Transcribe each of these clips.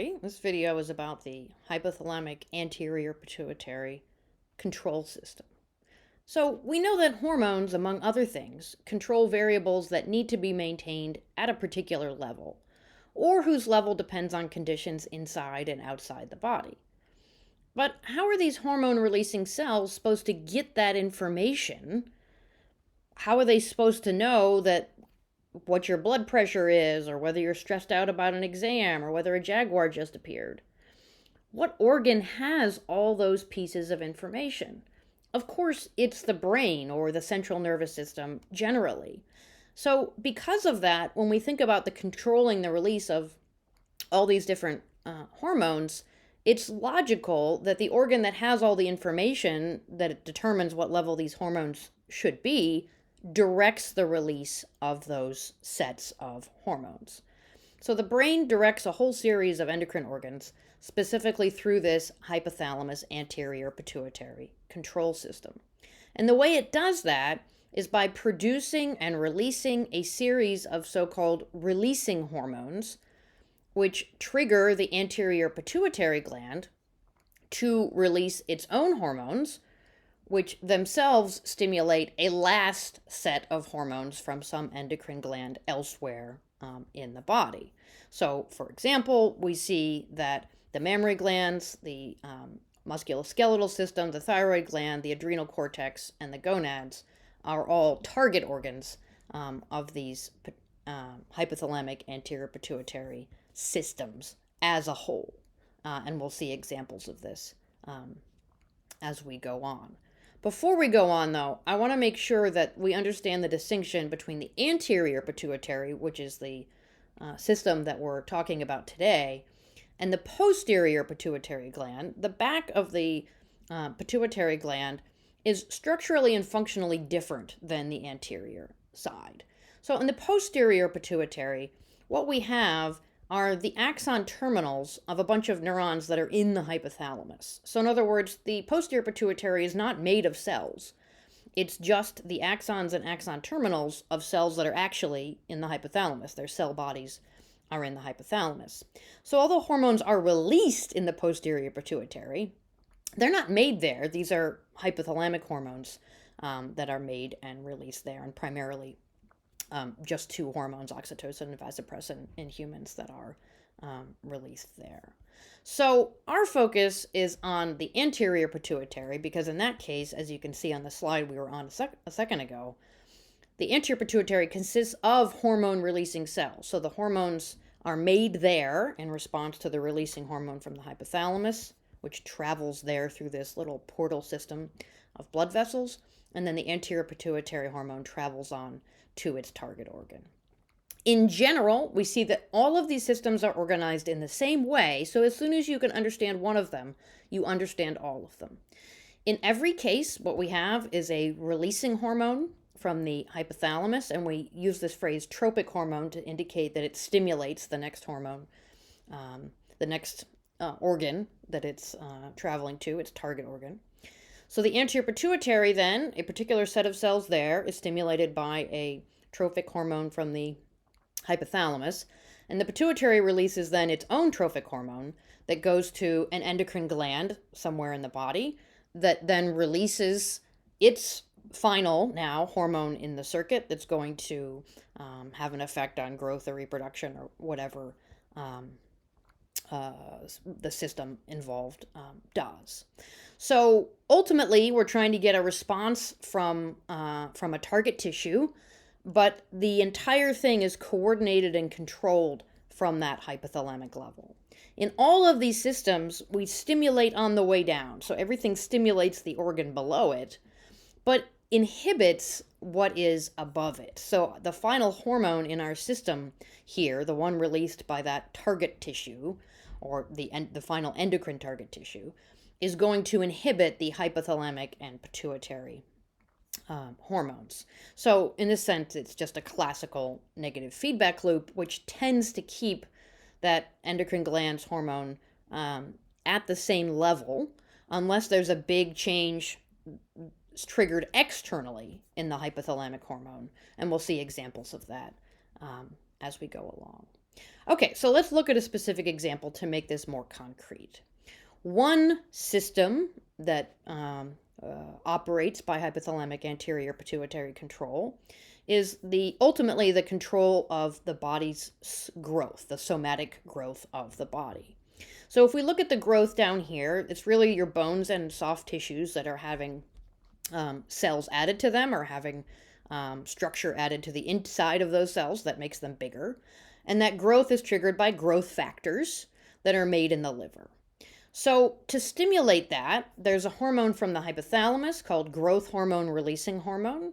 everybody. This video is about the hypothalamic-anterior pituitary control system. So we know that hormones, among other things, control variables that need to be maintained at a particular level, or whose level depends on conditions inside and outside the body. But how are these hormone-releasing cells supposed to get that information? How are they supposed to know that what your blood pressure is, or whether you're stressed out about an exam, or whether a jaguar just appeared? What organ has all those pieces of information? Of course, it's the brain or the central nervous system generally. So, because of that, when we think about the controlling the release of all these different hormones, it's logical that the organ that has all the information that it determines what level these hormones should be directs the release of those sets of hormones. So the brain directs a whole series of endocrine organs, specifically through this hypothalamus-anterior pituitary control system. And the way it does that is by producing and releasing a series of so-called releasing hormones, which trigger the anterior pituitary gland to release its own hormones, which themselves stimulate a last set of hormones from some endocrine gland elsewhere in the body. So, for example, we see that the mammary glands, the musculoskeletal system, the thyroid gland, the adrenal cortex, and the gonads are all target organs of these hypothalamic anterior pituitary systems as a whole. And we'll see examples of this as we go on. Before we go on, though, I want to make sure that we understand the distinction between the anterior pituitary, which is the system that we're talking about today, and the posterior pituitary gland. The back of the pituitary gland is structurally and functionally different than the anterior side. So in the posterior pituitary, what we have are the axon terminals of a bunch of neurons that are in the hypothalamus. So in other words, the posterior pituitary is not made of cells. It's just the axons and axon terminals of cells that are actually in the hypothalamus. Their cell bodies are in the hypothalamus. So although hormones are released in the posterior pituitary, they're not made there. These are hypothalamic hormones that are made and released there, and primarily just two hormones, oxytocin and vasopressin, in humans that are released there. So our focus is on the anterior pituitary because in that case, as you can see on the slide we were on a second ago, the anterior pituitary consists of hormone-releasing cells. So the hormones are made there in response to the releasing hormone from the hypothalamus, which travels there through this little portal system of blood vessels, and then the anterior pituitary hormone travels on to its target organ. In general, we see that all of these systems are organized in the same way, so as soon as you can understand one of them, you understand all of them. In every case, what we have is a releasing hormone from the hypothalamus, and we use this phrase trophic hormone to indicate that it stimulates the next hormone, the next organ that it's traveling to, its target organ. So the anterior pituitary then, a particular set of cells there, is stimulated by a trophic hormone from the hypothalamus, and the pituitary releases then its own trophic hormone that goes to an endocrine gland somewhere in the body that then releases its final now hormone in the circuit that's going to have an effect on growth or reproduction or whatever the system involved does. So ultimately, we're trying to get a response from a target tissue, but the entire thing is coordinated and controlled from that hypothalamic level. In all of these systems, we stimulate on the way down. So everything stimulates the organ below it, but inhibits what is above it. So the final hormone in our system here, the one released by that target tissue, or the final endocrine target tissue, is going to inhibit the hypothalamic and pituitary hormones. So in this sense, it's just a classical negative feedback loop, which tends to keep that endocrine gland's hormone at the same level, unless there's a big change triggered externally in the hypothalamic hormone. And we'll see examples of that as we go along. Okay, so let's look at a specific example to make this more concrete. One system that operates by hypothalamic-anterior pituitary control is ultimately the control of the body's growth, the somatic growth of the body. So if we look at the growth down here, it's really your bones and soft tissues that are having cells added to them, or having structure added to the inside of those cells that makes them bigger. And that growth is triggered by growth factors that are made in the liver. So to stimulate that, there's a hormone from the hypothalamus called growth hormone releasing hormone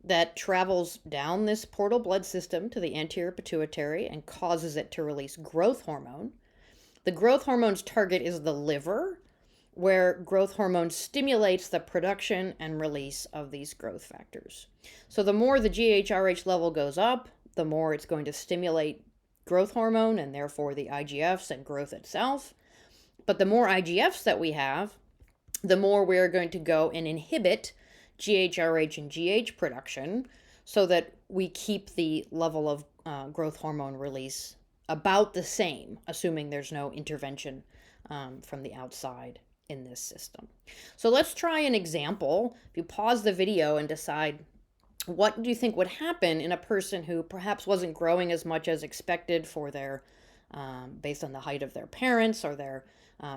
that travels down this portal blood system to the anterior pituitary and causes it to release growth hormone. The growth hormone's target is the liver, where growth hormone stimulates the production and release of these growth factors. So the more the GHRH level goes up, the more it's going to stimulate growth hormone and therefore the IGFs and growth itself. But the more IGFs that we have, the more we're going to go and inhibit GHRH and GH production so that we keep the level of growth hormone release about the same, assuming there's no intervention from the outside in this system. So let's try an example. If you pause the video and decide, what do you think would happen in a person who perhaps wasn't growing as much as expected for their, based on the height of their parents or their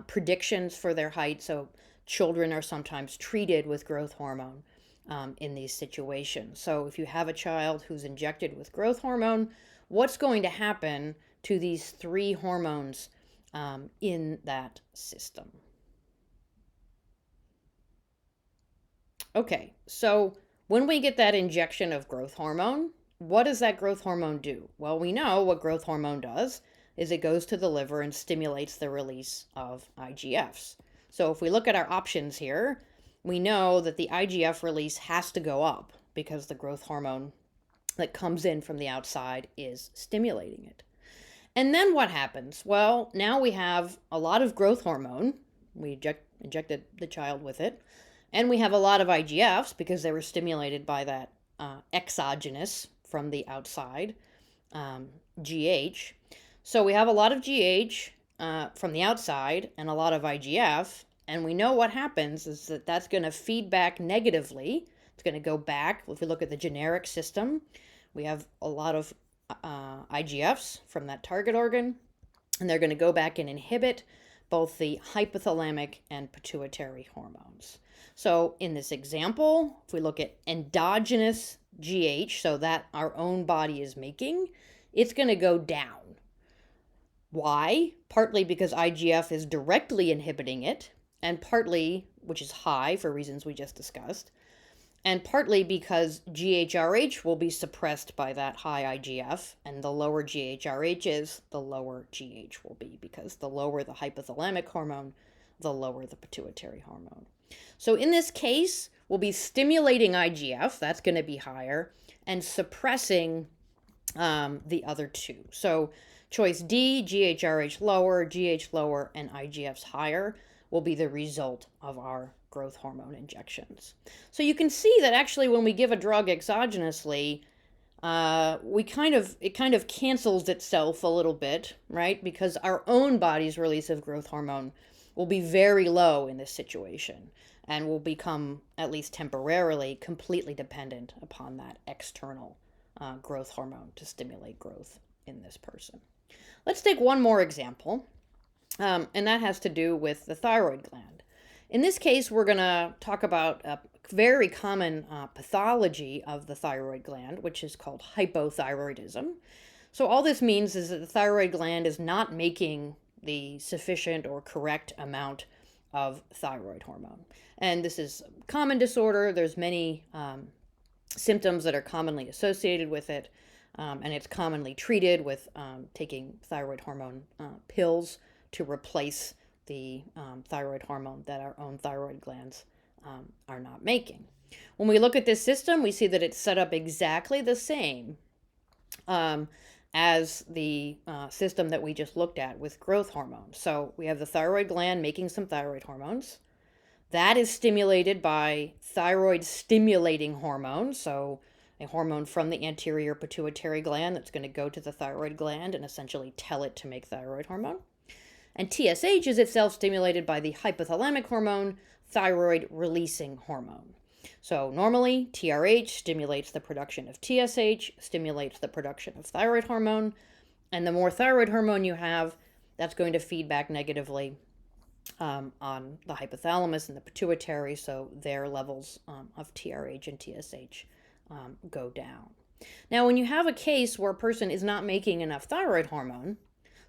predictions for their height? So children are sometimes treated with growth hormone in these situations. So if you have a child who's injected with growth hormone, what's going to happen to these three hormones in that system? Okay, so when we get that injection of growth hormone, what does that growth hormone do? Well, we know what growth hormone does is it goes to the liver and stimulates the release of IGFs. So if we look at our options here, we know that the IGF release has to go up because the growth hormone that comes in from the outside is stimulating it. And then what happens? Well, now we have a lot of growth hormone. We injected the child with it. And we have a lot of IGFs because they were stimulated by that exogenous from the outside, GH. So we have a lot of GH from the outside and a lot of IGF. And we know what happens is that that's going to feed back negatively. It's going to go back. If we look at the generic system, we have a lot of IGFs from that target organ, and they're going to go back and inhibit both the hypothalamic and pituitary hormones. So in this example, if we look at endogenous GH, so that our own body is making, it's going to go down. Why? Partly because IGF is directly inhibiting it, and partly, which is high for reasons we just discussed, and partly because GHRH will be suppressed by that high IGF, and the lower GHRH is, the lower GH will be, because the lower the hypothalamic hormone, the lower the pituitary hormone. So in this case, we'll be stimulating IGF, that's going to be higher, and suppressing the other two. So choice D, GHRH lower, GH lower, and IGFs higher will be the result of our growth hormone injections. So you can see that actually when we give a drug exogenously, it kind of cancels itself a little bit, right? Because our own body's release of growth hormone will be very low in this situation and will become, at least temporarily, completely dependent upon that external growth hormone to stimulate growth in this person. Let's take one more example, and that has to do with the thyroid gland. In this case, we're going to talk about a very common pathology of the thyroid gland, which is called hypothyroidism. So all this means is that the thyroid gland is not making the sufficient or correct amount of thyroid hormone. And this is a common disorder. There's many symptoms that are commonly associated with it, and it's commonly treated with taking thyroid hormone pills to replace the thyroid hormone that our own thyroid glands are not making. When we look at this system, we see that it's set up exactly the same as the system that we just looked at with growth hormone. So we have the thyroid gland making some thyroid hormones. That is stimulated by thyroid stimulating hormone. So a hormone from the anterior pituitary gland that's going to go to the thyroid gland and essentially tell it to make thyroid hormone. And TSH is itself stimulated by the hypothalamic hormone, thyroid releasing hormone. So normally, TRH stimulates the production of TSH, stimulates the production of thyroid hormone, and the more thyroid hormone you have, that's going to feed back negatively on the hypothalamus and the pituitary, so their levels of TRH and TSH go down. Now, when you have a case where a person is not making enough thyroid hormone,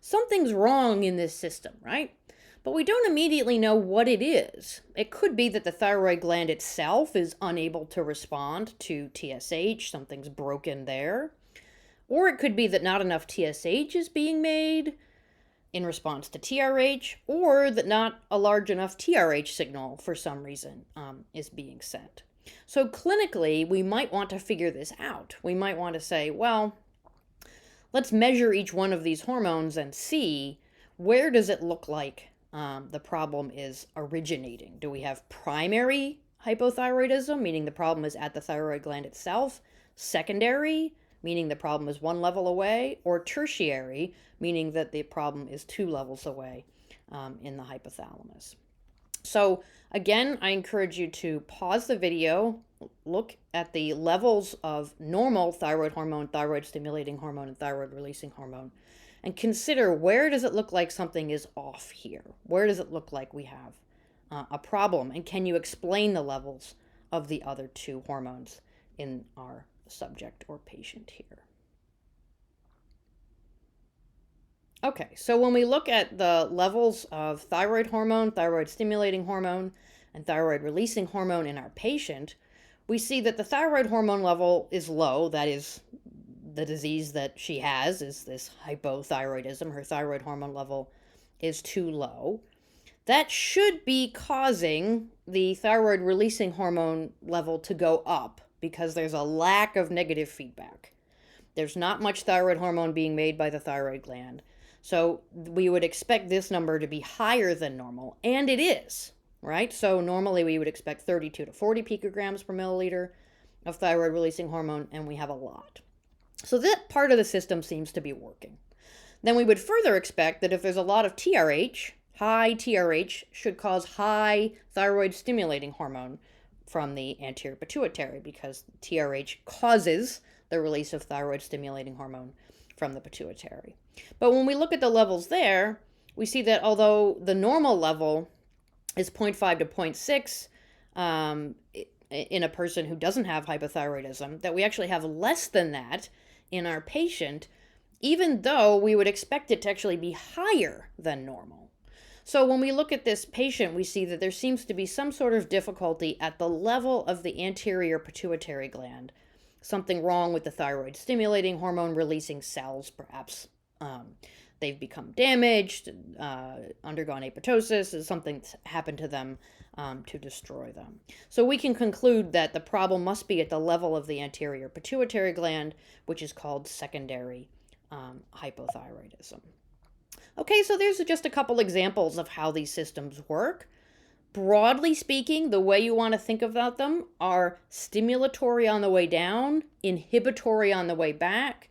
something's wrong in this system, right? But we don't immediately know what it is. It could be that the thyroid gland itself is unable to respond to TSH, something's broken there. Or it could be that not enough TSH is being made in response to TRH, or that not a large enough TRH signal for some reason is being sent. So clinically, we might want to figure this out. We might want to say, well, let's measure each one of these hormones and see where does it look like the problem is originating. Do we have primary hypothyroidism, meaning the problem is at the thyroid gland itself, secondary, meaning the problem is one level away, or tertiary, meaning that the problem is 2 levels away in the hypothalamus. So again, I encourage you to pause the video, look at the levels of normal thyroid hormone, thyroid stimulating hormone, and thyroid releasing hormone, and consider where does it look like something is off here? Where does it look like we have a problem? And can you explain the levels of the other 2 hormones in our subject or patient here? Okay, so when we look at the levels of thyroid hormone, thyroid stimulating hormone, and thyroid releasing hormone in our patient, we see that the thyroid hormone level is low. That is the disease that she has, is this hypothyroidism. Her thyroid hormone level is too low. That should be causing the thyroid releasing hormone level to go up because there's a lack of negative feedback. There's not much thyroid hormone being made by the thyroid gland. So we would expect this number to be higher than normal, and it is, right? So normally we would expect 32 to 40 picograms per milliliter of thyroid releasing hormone, and we have a lot. So that part of the system seems to be working. Then we would further expect that if there's a lot of TRH, high TRH should cause high thyroid stimulating hormone from the anterior pituitary, because TRH causes the release of thyroid stimulating hormone from the pituitary. But when we look at the levels there, we see that although the normal level is 0.5 to 0.6 in a person who doesn't have hypothyroidism, that we actually have less than that in our patient, even though we would expect it to actually be higher than normal. So when we look at this patient, we see that there seems to be some sort of difficulty at the level of the anterior pituitary gland. Something wrong with the thyroid stimulating hormone releasing cells, perhaps. They've become damaged, undergone apoptosis, something's happened to them to destroy them. So we can conclude that the problem must be at the level of the anterior pituitary gland, which is called secondary hypothyroidism. Okay, so there's just a couple examples of how these systems work. Broadly speaking, the way you want to think about them are stimulatory on the way down, inhibitory on the way back,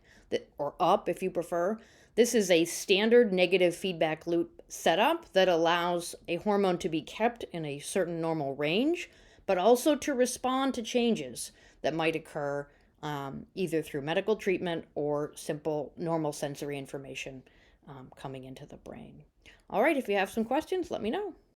or up if you prefer. This is a standard negative feedback loop setup that allows a hormone to be kept in a certain normal range, but also to respond to changes that might occur either through medical treatment or simple normal sensory information coming into the brain. All right, if you have some questions, let me know.